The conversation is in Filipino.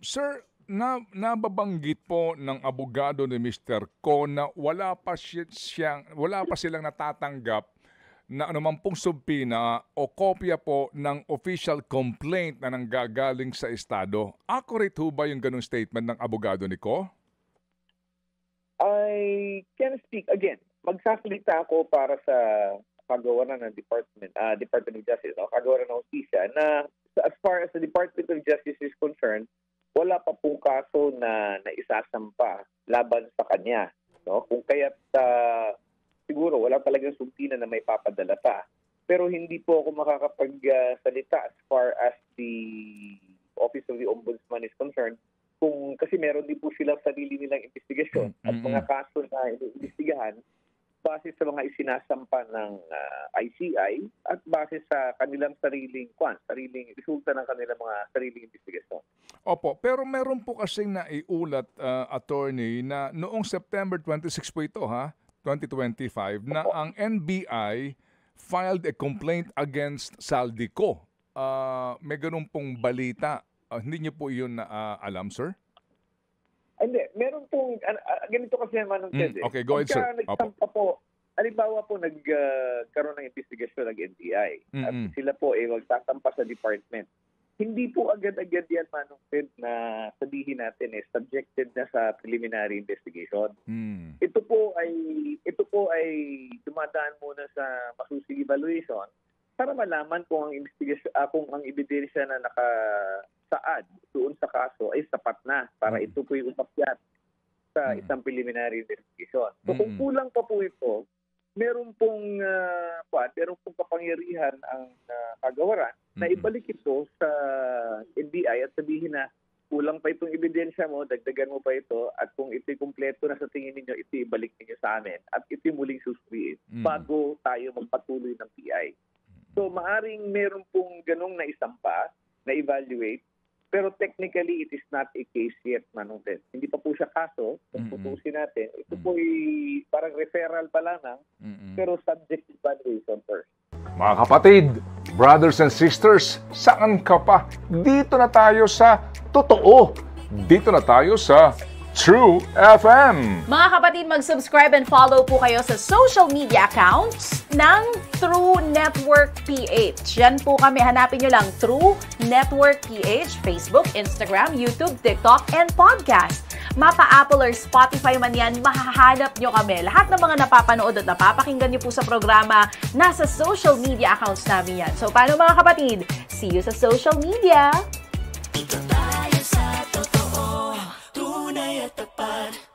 Sir, nababanggit po ng abogado ni Mr. Ko na wala pa silang natatanggap na anuman pong subpina o kopya po ng official complaint na nanggagaling sa Estado. Accurate ho ba yung ganung statement ng abogado ni Ko? I can speak again. Magsasalita ako para sa kagawaran ng Department of Justice, kagawaran ng Hustisya, na as far as the Department of Justice is concerned, wala pa pong kaso na naisasampa laban sa kanya. No? Kung kaya't siguro wala talagang subpina na may papadala pa. Pero hindi po ako makakapagsalita as far as the Office of the Ombudsman is concerned, kasi meron din po silang sarili nilang investigasyon at mga kaso na iniimbestigahan base sa mga isinasampa ng ICI at base sa kanilang sariling resulta ng kanilang mga sariling investigasyon. Opo, pero meron po kasing naiulat, attorney, na noong September 26 po ito, 2025, na ang NBI filed a complaint against Saldico. May ganun pong balita. Hindi niyo po yun alam, sir? Hindi, meron pong, ganito kasi naman ng Ted. Okay, go ahead, sir. Nagsampa po, halimbawa po nagkaroon ng investigasyon ng NBI at sila po magtatampa sa department. Hindi po agad-agad yan, Manong Ted, na sabihin natin subjected na sa preliminary investigation. Ito po ay dumadaan muna sa masusing evaluation para malaman kung ang investigation, kung ang ebidensya na nakasaad doon sa kaso ay sapat na para ito po yung upakyat sa isang preliminary investigation. So kung kulang pa po ito, meron pong kapangyarihan ang kagawaran na ibalik ito sa NBI at sabihin na kulang pa itong ebidensya mo, dagdagan mo pa ito, at kung ito'y kumpleto na sa tingin ninyo, ito ibalik ninyo sa amin at ito'y muling susuriin bago tayo magpatuloy ng PI. So maaring meron pong ganong naisampa, na-evaluate, pero technically it is not a case yet, Manong Ted. Hindi pa po siya kaso, kung tutusin natin. Ito po ay parang referral pa lamang, pero subject to evaluation first. Mga kapatid, brothers and sisters, saan ka pa? Dito na tayo sa totoo. Dito na tayo sa True FM. Mga kapatid, mag-subscribe and follow po kayo sa social media accounts ng True Network PH. Yan po kami. Hanapin nyo lang True Network PH, Facebook, Instagram, YouTube, TikTok, and podcast. Mapa Apple or Spotify man yan, mahahanap nyo kami. Lahat ng mga napapanood at napapakinggan nyo po sa programa, nasa social media accounts namin yan. So, paano mga kapatid? See you sa social media! Dito tayo sa totoo, tunay at tapat.